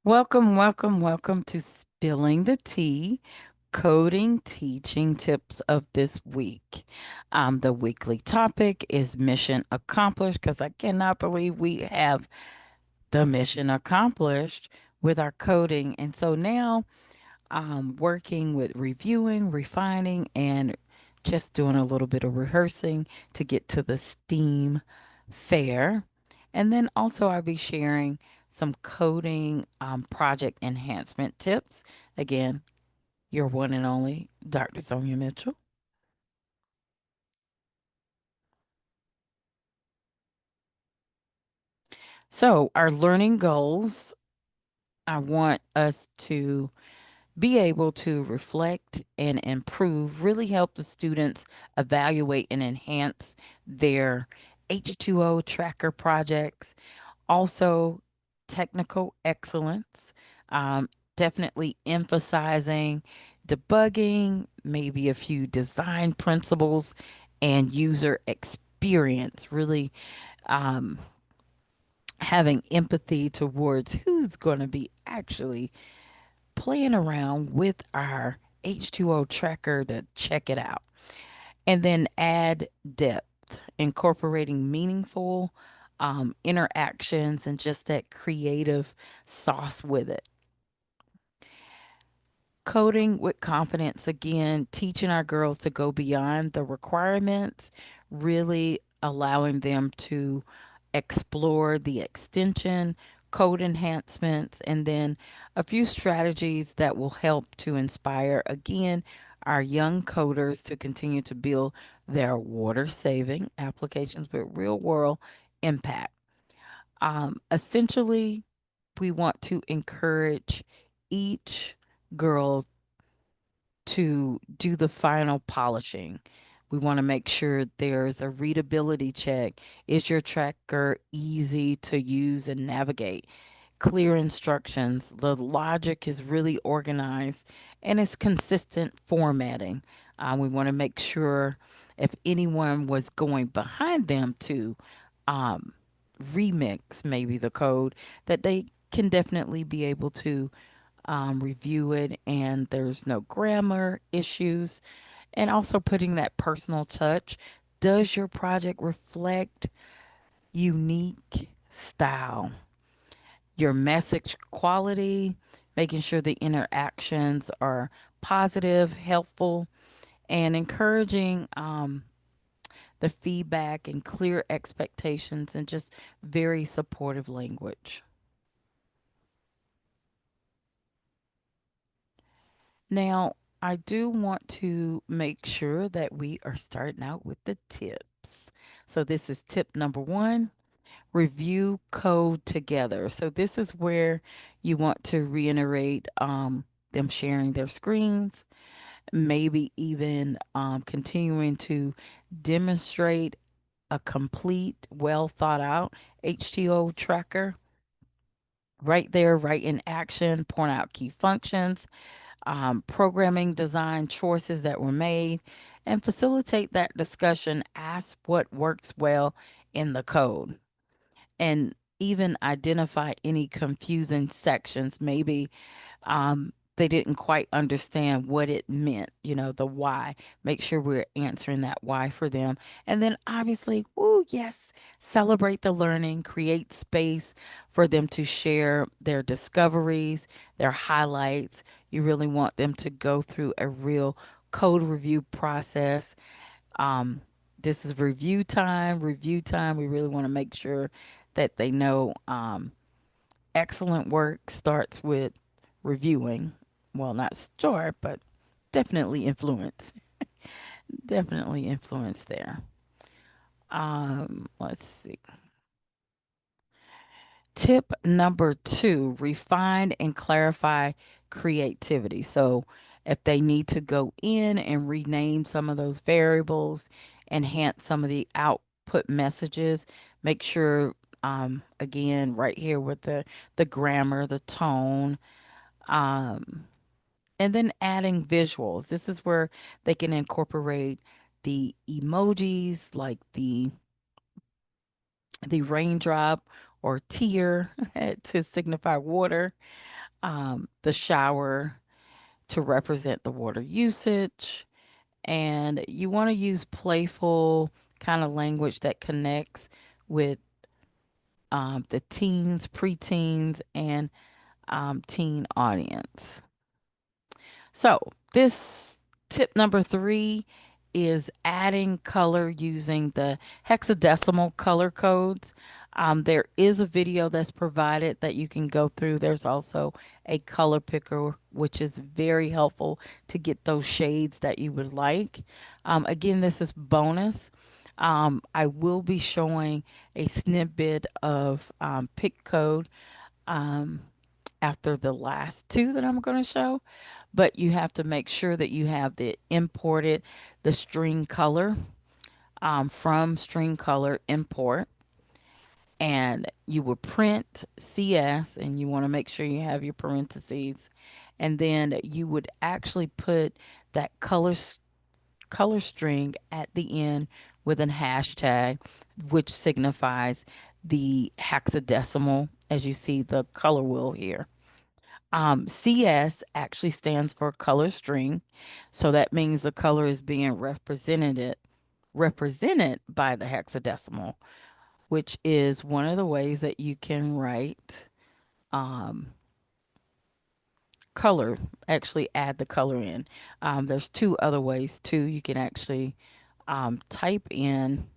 Welcome, welcome, welcome to Spilling the Tea, Coding Teaching Tips of this week. The weekly topic is mission accomplished because I cannot believe we have the mission accomplished with our coding. And so now working with reviewing, refining, and just doing a little bit of rehearsing to get to the STEAM fair. And then also, I'll be sharing some coding project enhancement tips. Again, your one and only Dr. Sonia Mitchell. So, our learning goals, I want us to be able to reflect and improve, really help the students evaluate and enhance their H2O tracker projects. Also, technical excellence, definitely emphasizing debugging, maybe a few design principles, and user experience, really um, having empathy towards who's going to be actually playing around with our H2O tracker to check it out. And then add depth, incorporating meaningful interactions and just that creative sauce with it. Coding with confidence, again, teaching our girls to go beyond the requirements, really allowing them to explore the extension, code enhancements, and then a few strategies that will help to inspire, again, our young coders to continue to build their water saving applications with real world impact. Essentially, we want to encourage each girl to do the final polishing. We want to make sure there's a readability check. Is your tracker easy to use and navigate? Clear instructions. The logic is really organized and it's consistent formatting. We want to make sure if anyone was going behind them to um, remix maybe the code, that they can definitely be able to review it and there's no grammar issues. And also putting that personal touch. Does your project reflect unique style? Your message quality, making sure the interactions are positive, helpful, and encouraging the feedback and clear expectations and just very supportive language. Now, I do want to make sure that we are starting out with the tips. So, this is tip number one, review code together. So, this is where you want to reiterate them sharing their screens, maybe even continuing to demonstrate a complete, well thought out HTO tracker right there, right in action, point out key functions, programming design choices that were made, and facilitate that discussion. Ask what works well in the code and even identify any confusing sections. Maybe they didn't quite understand what it meant, the why. Make sure we're answering that why for them. And then obviously, oh, yes, celebrate the learning, create space for them to share their discoveries, their highlights. You really want them to go through a real code review process. Um, this is review time, review time. We really want to make sure that they know. Excellent work starts with reviewing. Well, not start, but definitely influence. Definitely influence there. Let's see. Tip number two, refine and clarify creativity. So if they need to go in and rename some of those variables, enhance some of the output messages, make sure again right here with the grammar, the tone, um, and then adding visuals. This is where they can incorporate the emojis like the raindrop or tear to signify water, the shower to represent the water usage. And you want to use playful kind of language that connects with the teens, preteens, and teen audience. So, this tip number three is adding color using the hexadecimal color codes. There is a video that's provided that you can go through. There's also a color picker, which is very helpful to get those shades that you would like. Again, this is bonus. I will be showing a snippet of pick code um, after the last two that I'm going to show, but you have to make sure that you have the string color from string color import, and you will print CS, and you want to make sure you have your parentheses, and then you would actually put that color string at the end with an hashtag, which signifies the hexadecimal, as you see the color wheel here. CS actually stands for color string. So that means the color is being represented by the hexadecimal, which is one of the ways that you can write um, color, actually add the color in. There's two other ways too. You can actually type in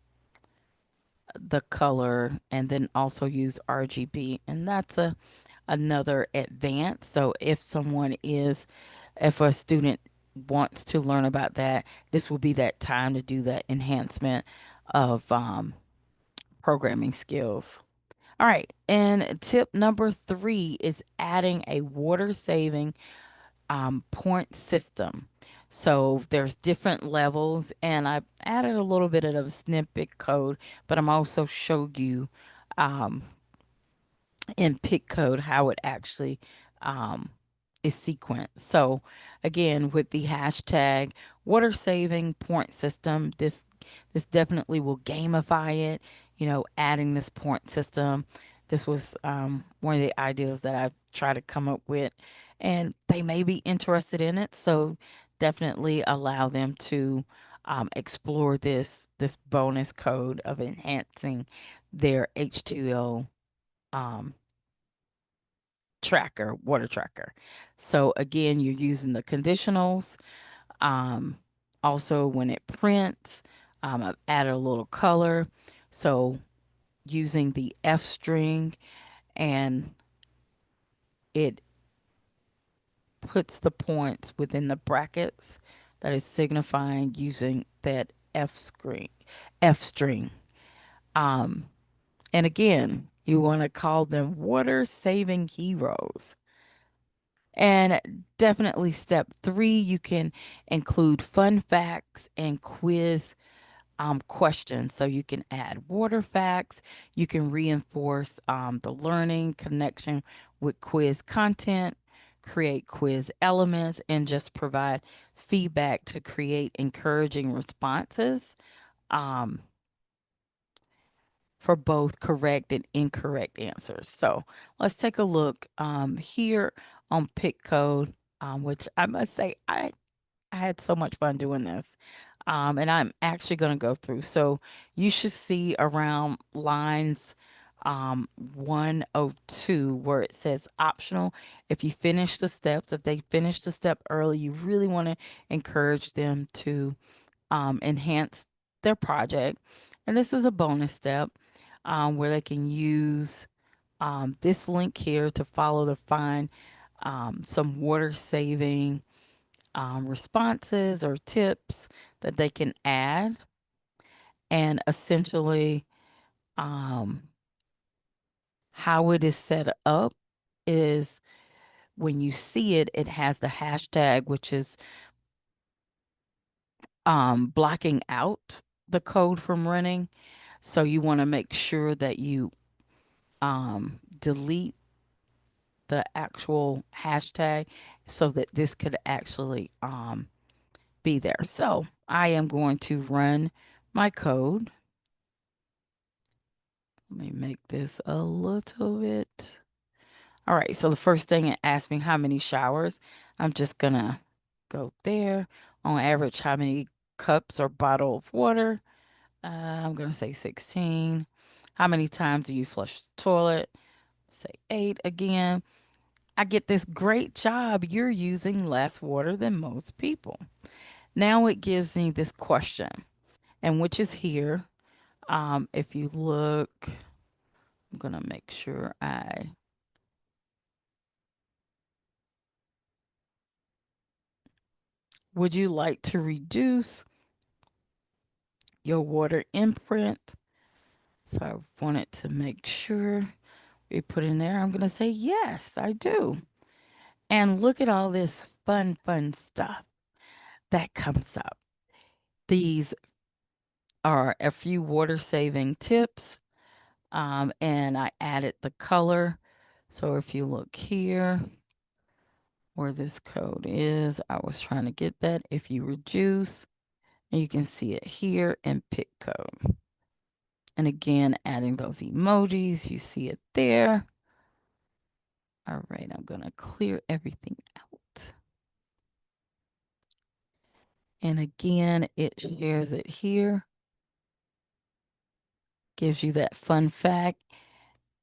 the color and then also use RGB, and that's another advance. So if a student wants to learn about that, this will be that time to do that enhancement of programming skills. All right, and tip number three is adding a water saving point system. So there's different levels, and I added a little bit of snippet code, but I'm also show you um, in pick code how it actually um, is sequenced. So again, with the hashtag water saving point system, this definitely will gamify it. Adding this point system. This was one of the ideas that I've tried to come up with, and they may be interested in it. So definitely allow them to explore this bonus code of enhancing their H2O um, water tracker. So again, you're using the conditionals. Um, Also, when it prints, I've added a little color. So using the F string, and it puts the points within the brackets that is signifying using that F string. Um, and again, you want to call them water saving heroes. And definitely step three, you can include fun facts and quiz questions. So you can add water facts, you can reinforce the learning connection with quiz content, create quiz elements, and just provide feedback to create encouraging responses. Um, for both correct and incorrect answers. So let's take a look here on pick code, which I must say I had so much fun doing this. And I'm actually going to go through. So you should see around lines 102 where it says optional. If they finish the step early, you really want to encourage them to enhance their project. And this is a bonus step where they can use this link here to follow to find some water saving responses or tips that they can add. And essentially, um, how it is set up is when you see it, it has the hashtag, which is blocking out the code from running. So you want to make sure that you delete the actual hashtag so that this could actually be there. So I am going to run my code. Let me make this a little bit. All right, so the first thing it asks me how many showers. I'm just gonna go there. On average, how many cups or bottle of water? I'm gonna say 16. How many times do you flush the toilet? Say 8 again. I get this great job. You're using less water than most people. Now it gives me this question, and which is here. If you look, I'm gonna make sure I. Would you like to reduce your water imprint? So I wanted to make sure we put in there. I'm gonna say yes, I do. And look at all this fun stuff that comes up. These are a few water saving tips. And I added the color. So if you look here where this code is, I was trying to get that. If you reduce, and you can see it here in pick code. And again, adding those emojis, you see it there. All right, I'm going to clear everything out. And again, it shares it here, gives you that fun fact.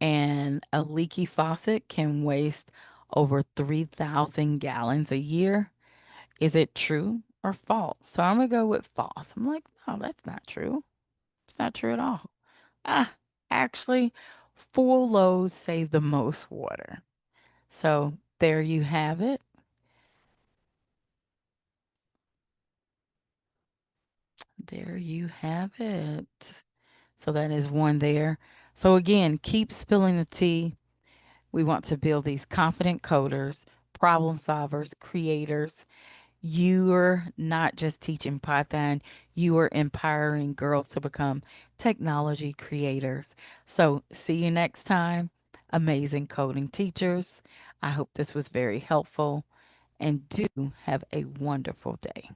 And a leaky faucet can waste over 3,000 gallons a year. Is it true or false? So I'm going to go with false. I'm like, no, that's not true. It's not true at all. Ah, actually, full loads save the most water. So there you have it. There you have it. So that is one there. So again, keep spilling the tea. We want to build these confident coders, problem solvers, creators. You're not just teaching Python, you are empowering girls to become technology creators. So, see you next time, amazing coding teachers. I hope this was very helpful and do have a wonderful day.